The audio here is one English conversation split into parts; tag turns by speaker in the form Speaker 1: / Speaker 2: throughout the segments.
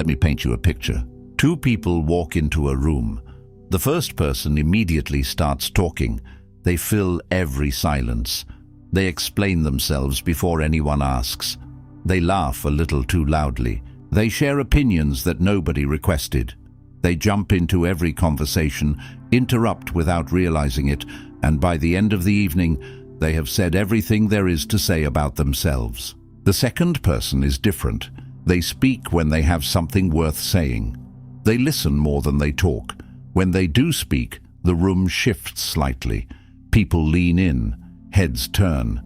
Speaker 1: Let me paint you a picture. Two people walk into a room. The first person immediately starts talking. They fill every silence. They explain themselves before anyone asks. They laugh a little too loudly. They share opinions that nobody requested. They jump into every conversation, interrupt without realizing it, and by the end of the evening, they have said everything there is to say about themselves. The second person is different. They speak when they have something worth saying. They listen more than they talk. When they do speak, the room shifts slightly. People lean in, heads turn.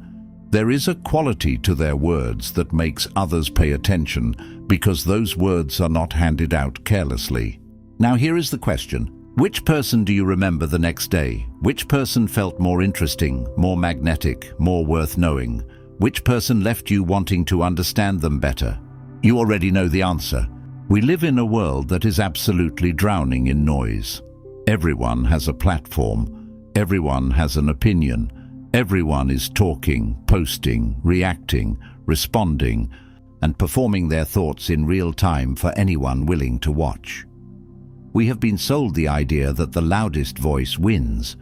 Speaker 1: There is a quality to their words that makes others pay attention because those words are not handed out carelessly. Now here is the question. Which person do you remember the next day? Which person felt more interesting, more magnetic, more worth knowing? Which person left you wanting to understand them better? You already know the answer. We live in a world that is absolutely drowning in noise. Everyone has a platform. Everyone has an opinion. Everyone is talking, posting, reacting, responding, and performing their thoughts in real time for anyone willing to watch. We have been sold the idea that the loudest voice wins,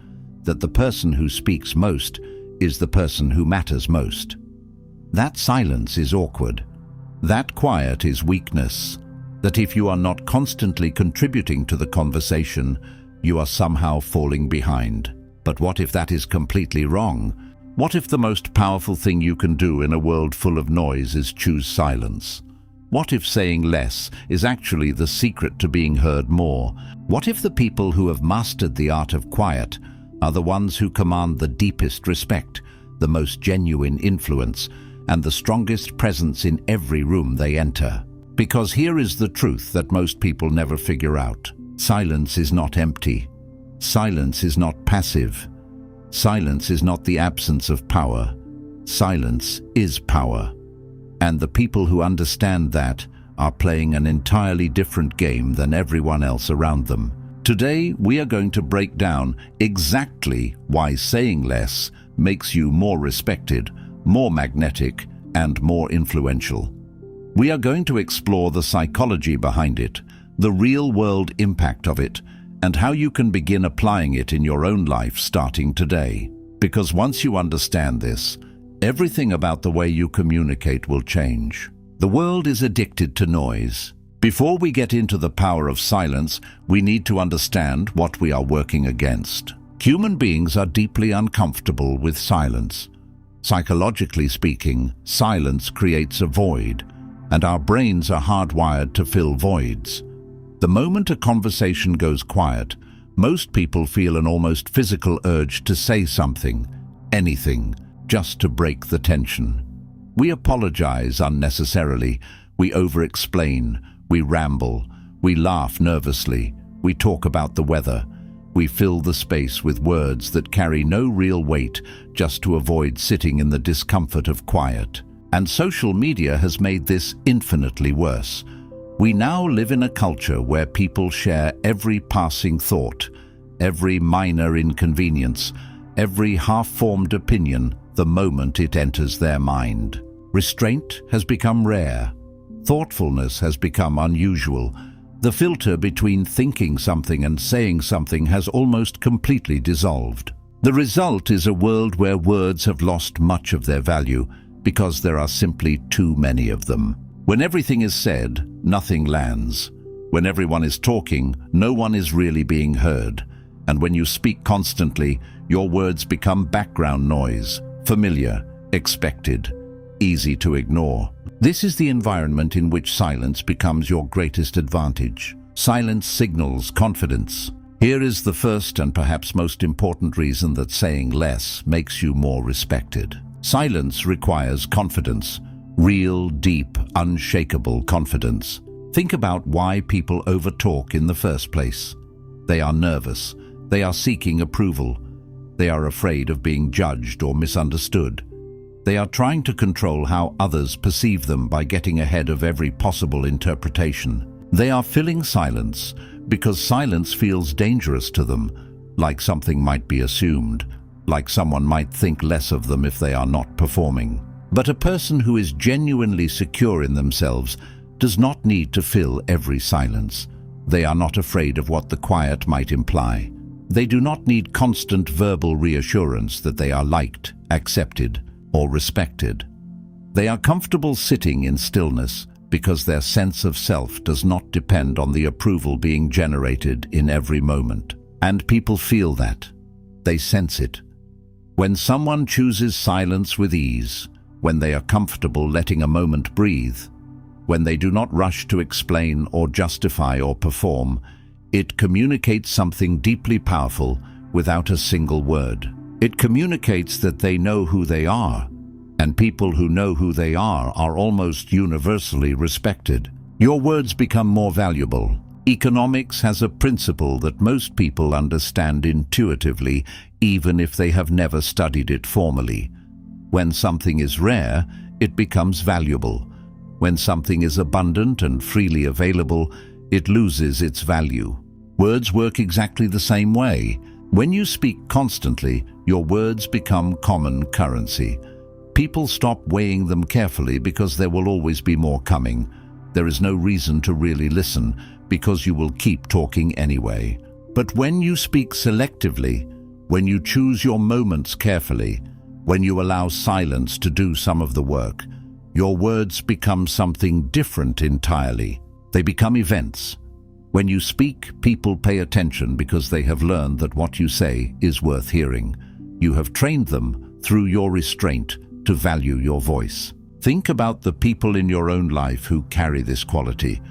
Speaker 1: that the person who speaks most is the person who matters most. That silence is awkward. That quiet is weakness. That if you are not constantly contributing to the conversation, you are somehow falling behind. But what if that is completely wrong? What if the most powerful thing you can do in a world full of noise is choose silence? What if saying less is actually the secret to being heard more? What if the people who have mastered the art of quiet are the ones who command the deepest respect, the most genuine influence, and the strongest presence in every room they enter? Because here is the truth that most people never figure out. Silence is not empty. Silence is not passive. Silence is not the absence of power. Silence is power. And the people who understand that are playing an entirely different game than everyone else around them. Today, we are going to break down exactly why saying less makes you more respected, more magnetic, and more influential. We are going to explore the psychology behind it, the real-world impact of it, and how you can begin applying it in your own life starting today. Because once you understand this, everything about the way you communicate will change. The world is addicted to noise. Before we get into the power of silence, we need to understand what we are working against. Human beings are deeply uncomfortable with silence. Psychologically speaking, silence creates a void, and our brains are hardwired to fill voids. The moment a conversation goes quiet, most people feel an almost physical urge to say something, anything, just to break the tension. We apologize unnecessarily, we over-explain, we ramble, we laugh nervously, we talk about the weather, we fill the space with words that carry no real weight just to avoid sitting in the discomfort of quiet. And social media has made this infinitely worse. We now live in a culture where people share every passing thought, every minor inconvenience, every half-formed opinion the moment it enters their mind. Restraint has become rare. Thoughtfulness has become unusual. The filter between thinking something and saying something has almost completely dissolved. The result is a world where words have lost much of their value because there are simply too many of them. When everything is said, nothing lands. When everyone is talking, no one is really being heard. And when you speak constantly, your words become background noise, familiar, expected, easy to ignore. This is the environment in which silence becomes your greatest advantage. Silence signals confidence. Here is the first and perhaps most important reason that saying less makes you more respected. Silence requires confidence. Real, deep, unshakable confidence. Think about why people overtalk in the first place. They are nervous. They are seeking approval. They are afraid of being judged or misunderstood. They are trying to control how others perceive them by getting ahead of every possible interpretation. They are filling silence because silence feels dangerous to them, like something might be assumed, like someone might think less of them if they are not performing. But a person who is genuinely secure in themselves does not need to fill every silence. They are not afraid of what the quiet might imply. They do not need constant verbal reassurance that they are liked, accepted, or respected. They are comfortable sitting in stillness because their sense of self does not depend on the approval being generated in every moment. And people feel that. They sense it. When someone chooses silence with ease, when they are comfortable letting a moment breathe, when they do not rush to explain or justify or perform, it communicates something deeply powerful without a single word. It communicates that they know who they are, and people who know who they are almost universally respected. Your words become more valuable. Economics has a principle that most people understand intuitively, even if they have never studied it formally. When something is rare, it becomes valuable. When something is abundant and freely available, it loses its value. Words work exactly the same way. When you speak constantly, your words become common currency. People stop weighing them carefully because there will always be more coming. There is no reason to really listen because you will keep talking anyway. But when you speak selectively, when you choose your moments carefully, when you allow silence to do some of the work, your words become something different entirely. They become events. When you speak, people pay attention because they have learned that what you say is worth hearing. You have trained them through your restraint to value your voice. Think about the people in your own life who carry this quality.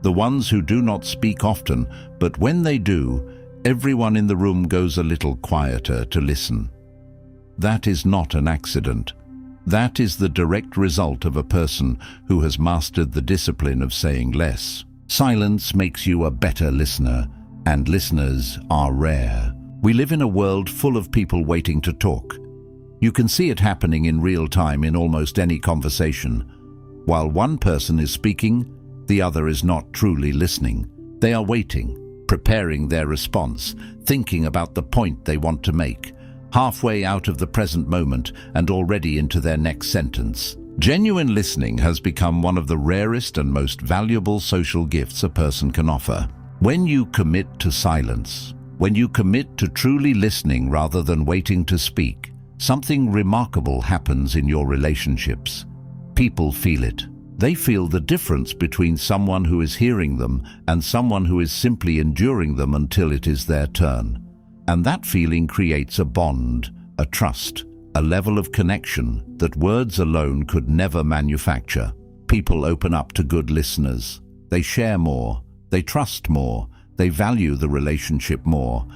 Speaker 1: The ones who do not speak often, but when they do, everyone in the room goes a little quieter to listen. That is not an accident. That is the direct result of a person who has mastered the discipline of saying less. Silence makes you a better listener, and listeners are rare. We live in a world full of people waiting to talk. You can see it happening in real time in almost any conversation. While one person is speaking, the other is not truly listening. They are waiting, preparing their response, thinking about the point they want to make, halfway out of the present moment and already into their next sentence. Genuine listening has become one of the rarest and most valuable social gifts a person can offer. When you commit to silence, when you commit to truly listening rather than waiting to speak, something remarkable happens in your relationships. People feel it. They feel the difference between someone who is hearing them and someone who is simply enduring them until it is their turn. And that feeling creates a bond, a trust, a level of connection that words alone could never manufacture. People open up to good listeners. They share more, they trust more, they value the relationship more.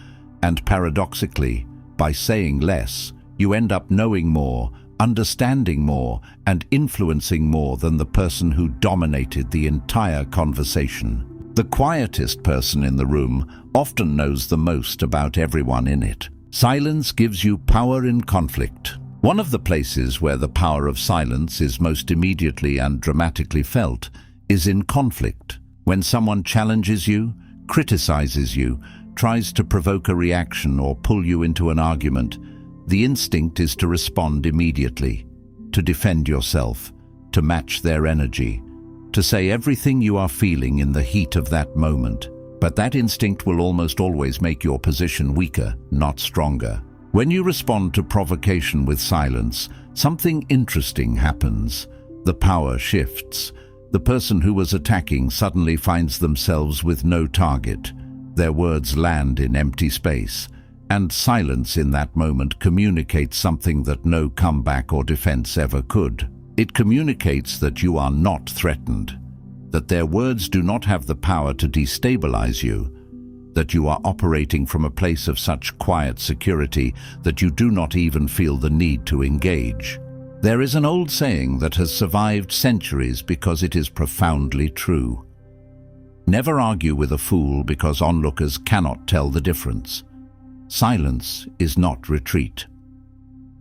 Speaker 1: And paradoxically, by saying less, you end up knowing more, understanding more, and influencing more than the person who dominated the entire conversation. The quietest person in the room often knows the most about everyone in it. Silence gives you power in conflict. One of the places where the power of silence is most immediately and dramatically felt is in conflict. When someone challenges you, criticizes you, tries to provoke a reaction or pull you into an argument, the instinct is to respond immediately, to defend yourself, to match their energy, to say everything you are feeling in the heat of that moment. But that instinct will almost always make your position weaker, not stronger. When you respond to provocation with silence, something interesting happens. The power shifts. The person who was attacking suddenly finds themselves with no target. Their words land in empty space. And silence in that moment communicates something that no comeback or defense ever could. It communicates that you are not threatened, that their words do not have the power to destabilize you, that you are operating from a place of such quiet security that you do not even feel the need to engage. There is an old saying that has survived centuries because it is profoundly true. Never argue with a fool because onlookers cannot tell the difference. Silence is not retreat.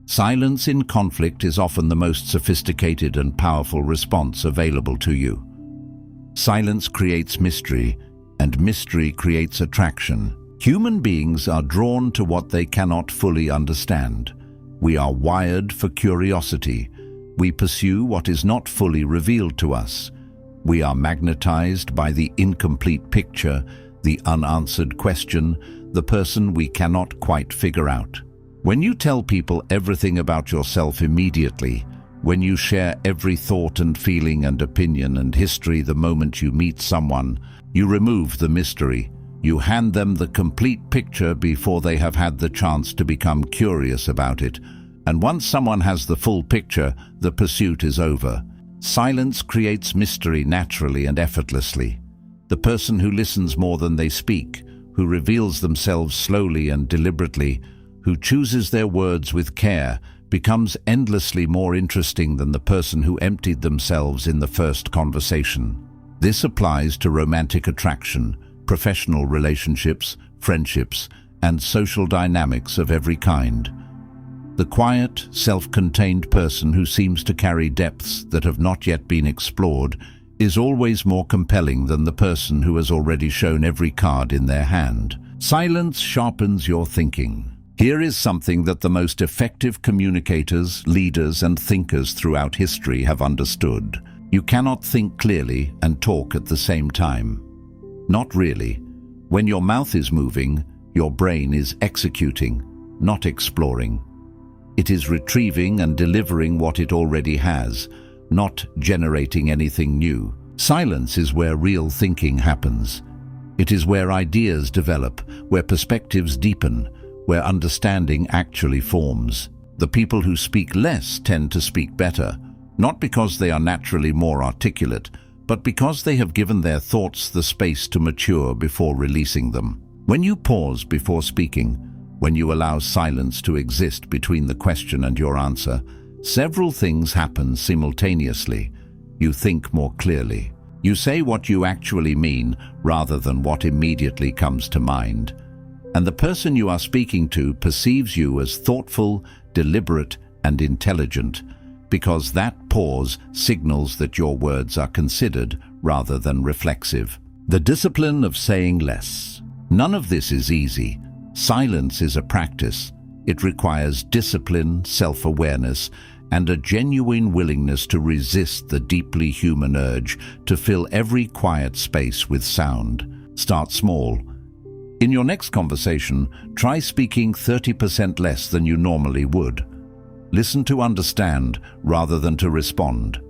Speaker 1: Silence in conflict is often the most sophisticated and powerful response available to you. Silence creates mystery, and mystery creates attraction. Human beings are drawn to what they cannot fully understand. We are wired for curiosity. We pursue what is not fully revealed to us. We are magnetized by the incomplete picture, the unanswered question, the person we cannot quite figure out. When you tell people everything about yourself immediately, when you share every thought and feeling and opinion and history the moment you meet someone, you remove the mystery. You hand them the complete picture before they have had the chance to become curious about it. And once someone has the full picture, the pursuit is over. Silence creates mystery naturally and effortlessly. The person who listens more than they speak, who reveals themselves slowly and deliberately, who chooses their words with care, becomes endlessly more interesting than the person who emptied themselves in the first conversation. This applies to romantic attraction, professional relationships, friendships, and social dynamics of every kind. The quiet, self-contained person who seems to carry depths that have not yet been explored is always more compelling than the person who has already shown every card in their hand. Silence sharpens your thinking. Here is something that the most effective communicators, leaders, and thinkers throughout history have understood. You cannot think clearly and talk at the same time. Not really. When your mouth is moving, your brain is executing, not exploring. It is retrieving and delivering what it already has, not generating anything new. Silence is where real thinking happens. It is where ideas develop, where perspectives deepen, where understanding actually forms. The people who speak less tend to speak better, not because they are naturally more articulate, but because they have given their thoughts the space to mature before releasing them. When you pause before speaking, when you allow silence to exist between the question and your answer, several things happen simultaneously. You think more clearly. You say what you actually mean rather than what immediately comes to mind. And the person you are speaking to perceives you as thoughtful, deliberate, and intelligent, because that pause signals that your words are considered rather than reflexive. The discipline of saying less. None of this is easy. Silence is a practice. It requires discipline, self-awareness, and a genuine willingness to resist the deeply human urge to fill every quiet space with sound. Start small. In your next conversation, try speaking 30% less than you normally would. Listen to understand rather than to respond.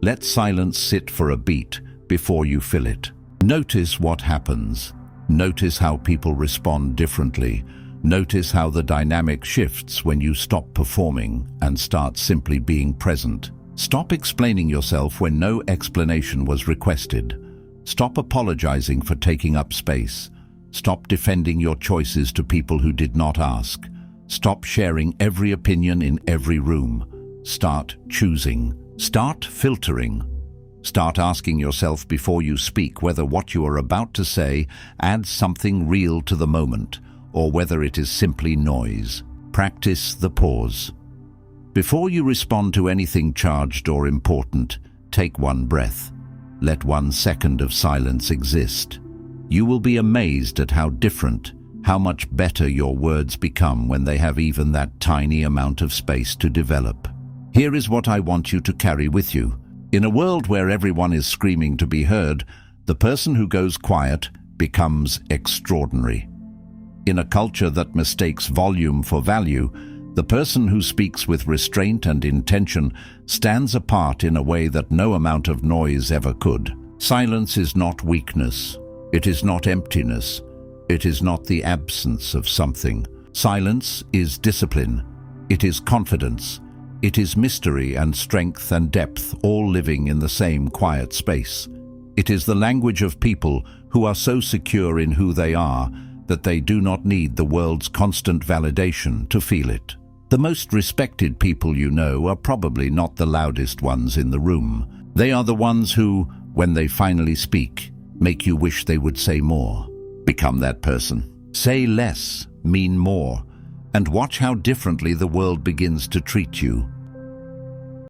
Speaker 1: Let silence sit for a beat before you fill it. Notice what happens. Notice how people respond differently. Notice how the dynamic shifts when you stop performing and start simply being present. Stop explaining yourself when no explanation was requested. Stop apologizing for taking up space. Stop defending your choices to people who did not ask. Stop sharing every opinion in every room. Start choosing. Start filtering. Start asking yourself before you speak whether what you are about to say adds something real to the moment, or whether it is simply noise. Practice the pause. Before you respond to anything charged or important, take one breath. Let 1 second of silence exist. You will be amazed at how different, how much better your words become when they have even that tiny amount of space to develop. Here is what I want you to carry with you. In a world where everyone is screaming to be heard, the person who goes quiet becomes extraordinary. In a culture that mistakes volume for value, the person who speaks with restraint and intention stands apart in a way that no amount of noise ever could. Silence is not weakness. It is not emptiness. It is not the absence of something. Silence is discipline. It is confidence. It is mystery and strength and depth, all living in the same quiet space. It is the language of people who are so secure in who they are that they do not need the world's constant validation to feel it. The most respected people you know are probably not the loudest ones in the room. They are the ones who, when they finally speak, make you wish they would say more. Become that person. Say less, mean more, and watch how differently the world begins to treat you.